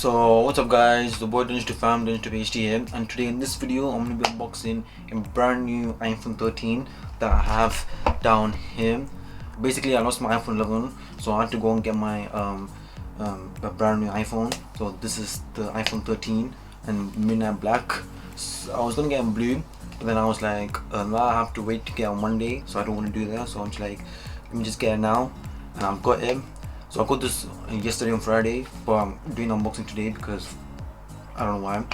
So what's up guys, the boy Dungeon to Fam, Dungeon to HD here, and today in this video I'm going to be unboxing a brand new iPhone 13 that I have down here. Basically I lost my iPhone 11, so I had to go and get my a brand new iPhone. So this is the iPhone 13 and midnight black. So I was going to get in blue, but then I was like, now I have to wait to get on Monday, so I don't want to do that. So I'm just like, let me just get it now, and I've got it. So I got this yesterday on Friday, but I'm doing unboxing today because I don't know why.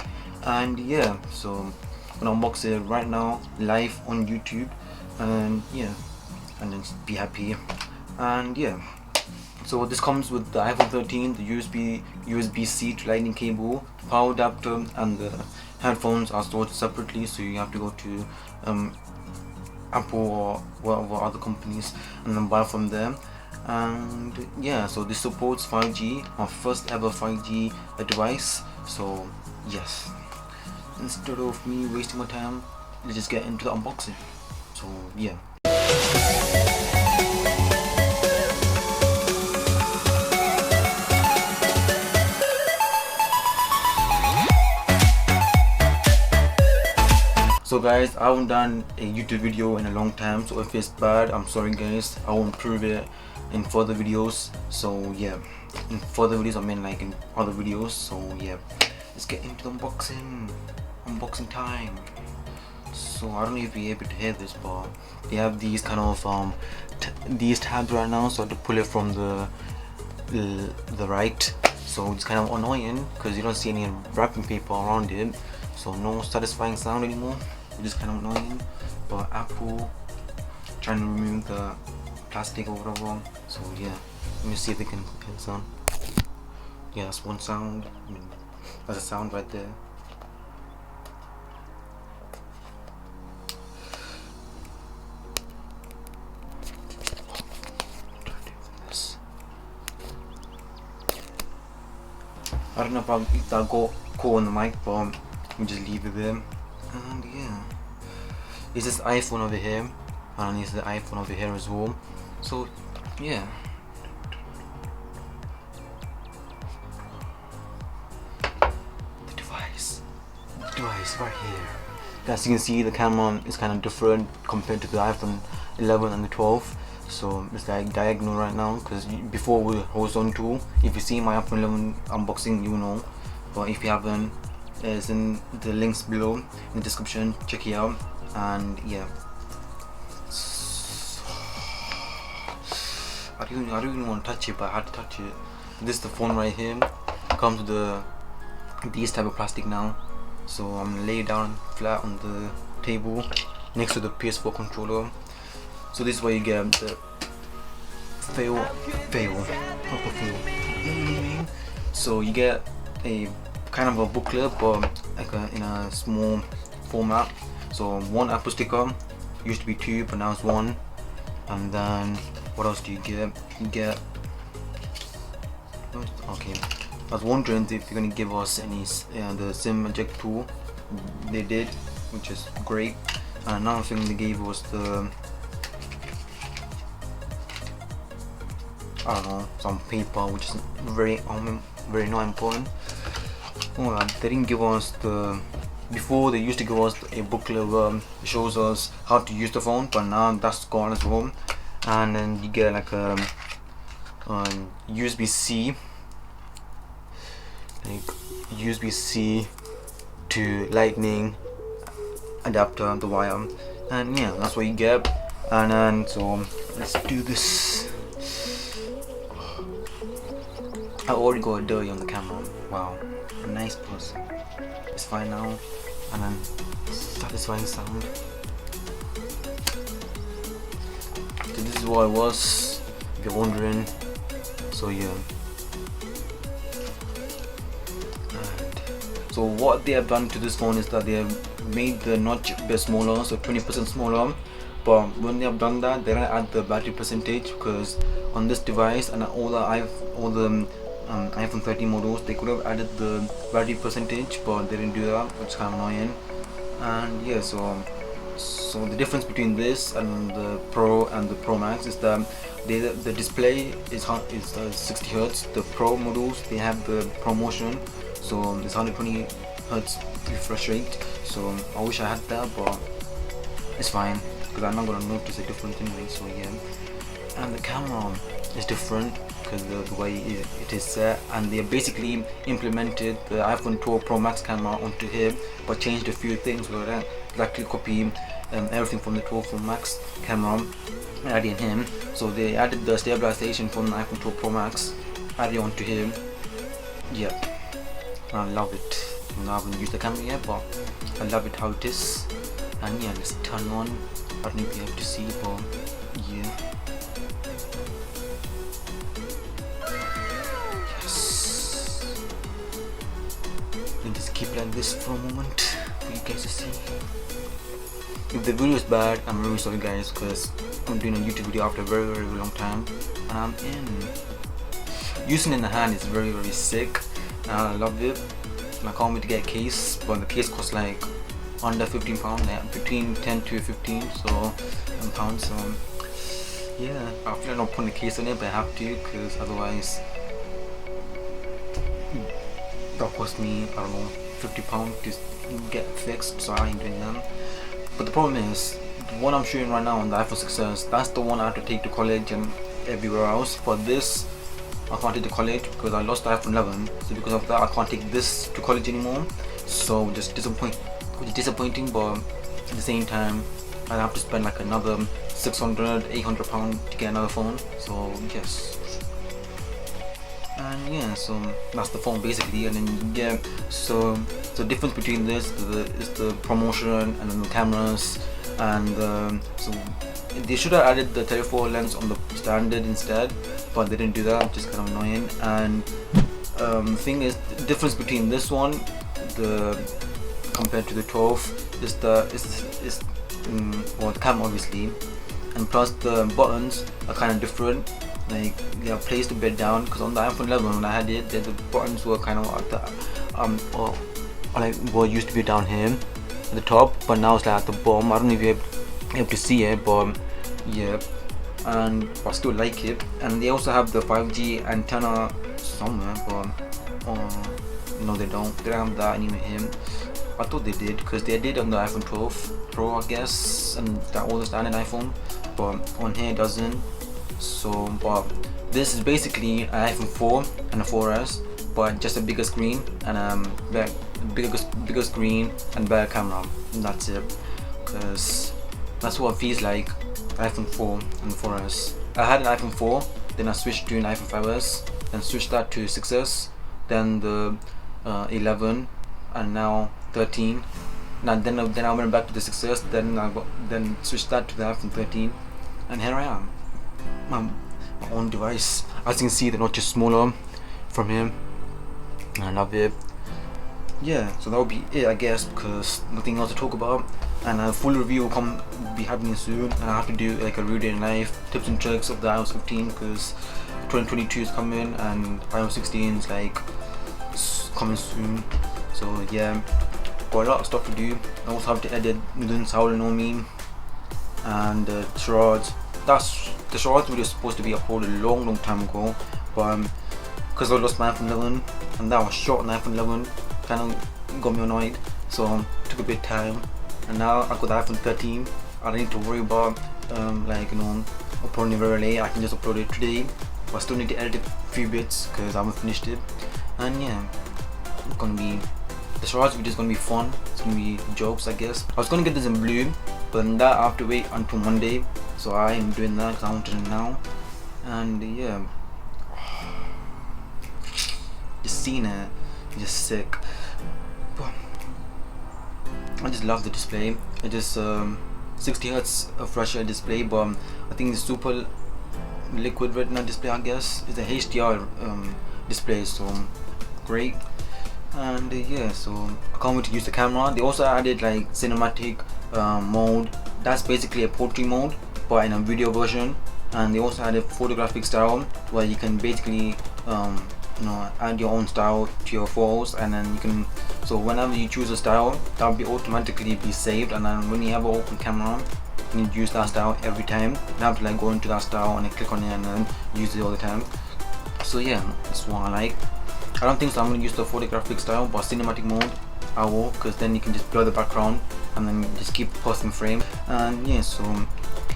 And yeah, so I'm gonna unbox it right now live on YouTube, and yeah, and then be happy. And yeah, so this comes with the iPhone 13, the USB-C to lightning cable, power adapter, and the headphones are stored separately, so you have to go to Apple or whatever other companies and then buy from them. And yeah, so this supports 5G, our first ever 5G device. So yes, instead of me wasting my time, let's just get into the unboxing. So yeah. So guys, I haven't done a YouTube video in a long time, so if it's bad, I'm sorry guys. I won't prove it in further videos. So yeah, in further videos I mean like in other videos. So yeah, let's get into the unboxing time. So I don't know if you're able to hear this, but they have these kind of these tabs right now, so I have to pull it from the right. So it's kind of annoying because you don't see any wrapping paper around it, so no satisfying sound anymore, which is kind of annoying. But Apple trying to remove the plastic or whatever. So yeah, let me see if they can hear the sound. Yeah, that's one sound. I mean, that's a sound right there. I don't know if that'll go cool on the mic, but we just leave it there. And yeah, it's this iPhone over here, and it's the iPhone over here as well. So yeah, the device right here. As you can see, the camera is kind of different compared to the iPhone 11 and the 12. So it's like diagonal right now, because before we were horizontal. If you see my iPhone 11 unboxing, you know, but if you haven't, it's in the links below in the description. Check it out. And yeah, I don't even want to touch it, but I had to touch it. This is the phone right here. Comes with these type of plastic now. So I'm gonna lay it down flat on the table next to the PS4 controller. So this is where you get the proper feel. So you get a kind of a booklet, but like in a small format. So one Apple sticker, used to be two, but now it's one. And then what else do you get? You get, okay, I was wondering if you're gonna give us any the SIM eject tool. They did, which is great. And another thing they gave was the, I don't know, some paper, which is very not important. Oh, they didn't give us the, before they used to give us a booklet where it shows us how to use the phone, but now that's gone as well. And then you get like a USB-C, like USB-C to lightning adapter, the wire, and yeah, that's what you get. And then so let's do this. I already got dirty on the camera. Wow, a nice person. It's fine now. And then satisfying sound. So this is what it was, if you're wondering. So yeah. And so what they have done to this phone is that they have made the notch a bit smaller, so 20% smaller. But when they have done that, they're gonna add the battery percentage, because on this device and all the iPhone 13 models, they could have added the battery percentage, but they didn't do that, which is kind of annoying. And yeah, so the difference between this and the Pro and the Pro Max is that the display is 60 hertz. The Pro models, they have the promotion, so it's 120 hertz refresh rate. So I wish I had that, but it's fine because I'm not gonna notice a difference anyway. So yeah, and the camera is different because the way it is set, and they basically implemented the iPhone 12 Pro Max camera onto here, but changed a few things like that, exactly copy everything from the 12 Pro Max camera and added in him. So they added the stabilization from the iPhone 12 Pro Max, added onto him. Yeah, I love it. I haven't used the camera yet, but I love it how it is. And yeah, let's turn on. I don't know if you have to see, but yeah. Just keep like this for a moment for you guys to see. If the video is bad, I'm really sorry guys, because I'm doing a YouTube video after a very long time, and I'm in. Using it in the hand is very sick, and I love it. And I can't wait to get a case, but the case costs like under £15, like between 10 to 15 pounds. So yeah, I feel like not putting a case on it, but I have to, because otherwise that cost me, I don't know, £50 to get fixed, so I ain't doing that. But the problem is, the one I'm showing right now on the iPhone 6s, that's the one I have to take to college and everywhere else. But this, I can't take to college because I lost the iPhone 11, so because of that I can't take this to college anymore. So just disappointing, but at the same time I have to spend like another £600-800 to get another phone. So yes. And yeah, so that's the phone basically. And then yeah, so the difference between this is the promotion and then the cameras, and so they should have added the telephoto lens on the standard instead, but they didn't do that, which is kind of annoying. And the thing is, the difference between this one, compared to the 12, is the camera obviously, and plus the buttons are kind of different. Like they are placed a bit down, because on the iPhone 11 when I had it, the buttons were kind of at the like what used to be down here at the top, but now it's like at the bottom. I don't know if you're able to see it, but yeah, and I still like it. And they also have the 5G antenna somewhere, but no, they don't have that anywhere here. I thought they did, because they did on the iPhone 12 Pro, I guess, and that all the standard iPhone, but on here it doesn't. So, but this is basically an iPhone 4 and a 4S, but just a bigger screen and bigger screen and better camera. And that's it, because that's what it feels like. iPhone 4 and 4S. I had an iPhone 4, then I switched to an iPhone 5S, then switched that to 6S, then the 11, and now 13. And then I went back to the 6S, then switched that to the iPhone 13, and here I am. My own device. As you can see, the notch is smaller from here, and I love it. Yeah, so that would be it, I guess, because nothing else to talk about. And a full review will be happening soon, and I have to do like a real day in life tips and tricks of the iOS 15, because 2022 is coming and iOS 16 is like coming soon. So yeah, got a lot of stuff to do. I also have to edit Nuden's Howling on Me and the charades. The shorts video is supposed to be uploaded a long time ago, but because I lost my iPhone 11 and that was short on iPhone 11, kind of got me annoyed, so it took a bit of time. And now I got the iPhone 13. I don't need to worry about uploading it very late. I can just upload it today, but I still need to edit a few bits because I haven't finished it. And yeah, it's gonna be, the shorts video is gonna be fun. It's gonna be jokes, I guess. I was gonna get this in blue, but then that I have to wait until Monday, so I am doing that because I wanted it now. And yeah, just seeing it, just sick. But I just love the display. It is 60 Hz refresh rate display, but I think it's super liquid retina display, I guess. It's a HDR display, so great. And yeah, so I can't wait to use the camera. They also added like cinematic mode. That's basically a portrait mode, but in a video version. And they also added photographic style, where you can basically add your own style to your photos, and then you can, so whenever you choose a style, that will be automatically saved, and then when you have an open camera, you need to use that style every time. You don't have to like go into that style and then click on it and then use it all the time. So yeah, that's what I like. I don't think so I'm going to use the photographic style, but cinematic mode I will, because then you can just blur the background and then just keep posting frame. And yeah, so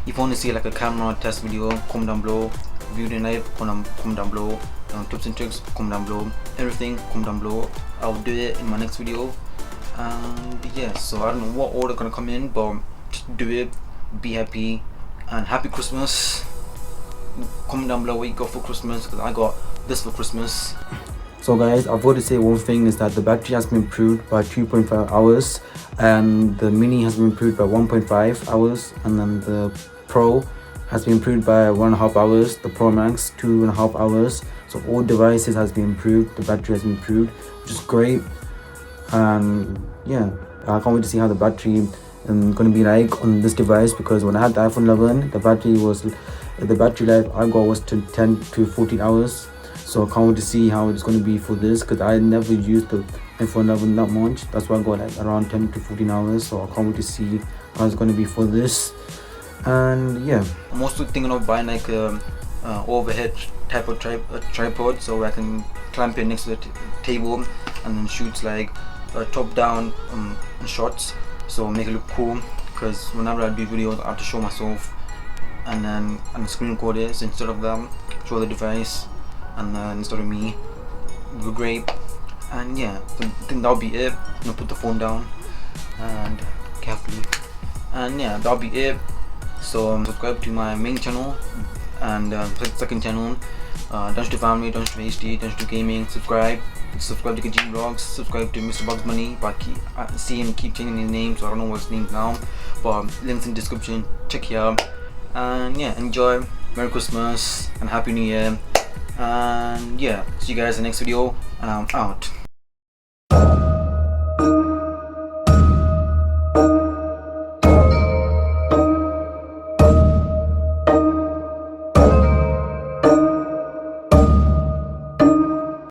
if you want to see like a camera test video, comment down below. Video knife, comment down below. Tips and tricks, comment down below. Everything, comment down below. I'll do it in my next video. And yeah, so I don't know what order gonna come in, but just do it. Be happy and happy Christmas. Comment down below what you got for Christmas, because I got this for Christmas. So guys, I've got to say one thing is that the battery has been improved by 2.5 hours, and the mini has been improved by 1.5 hours, and then the Pro has been improved by 1.5 hours, the Pro Max 2.5 hours. So all devices has been improved, the battery has been improved, which is great. And yeah, I can't wait to see how the battery going to be like on this device, because when I had the iPhone 11, the battery life I got was to 10 to 14 hours. So I can't wait to see how it's going to be for this, because I never used the iPhone 11 that much. That's why I got like around 10 to 14 hours. So I can't wait to see how it's going to be for this. And yeah, I'm also thinking of buying like a overhead type of tripod, so I can clamp it next to the table and then shoot like top down shots, so make it look cool. Because whenever I do videos, I have to show myself and then screen record it. So instead of them, show the device, and then instead of me, it would be great. And yeah, so I think that'll be it. I'm gonna put the phone down and carefully. And yeah, that'll be it. So subscribe to my main channel and second channel, Dunch to Family, Dunch to HD, Dunch to Gaming. Subscribe to Kajim Vlogs, subscribe to Mr. Bugs Bunny, but I see him keep changing his name, so I don't know what his name is now, but links in the description, check it out. And yeah, enjoy, Merry Christmas and Happy New Year. And yeah, see you guys in the next video, and I'm out.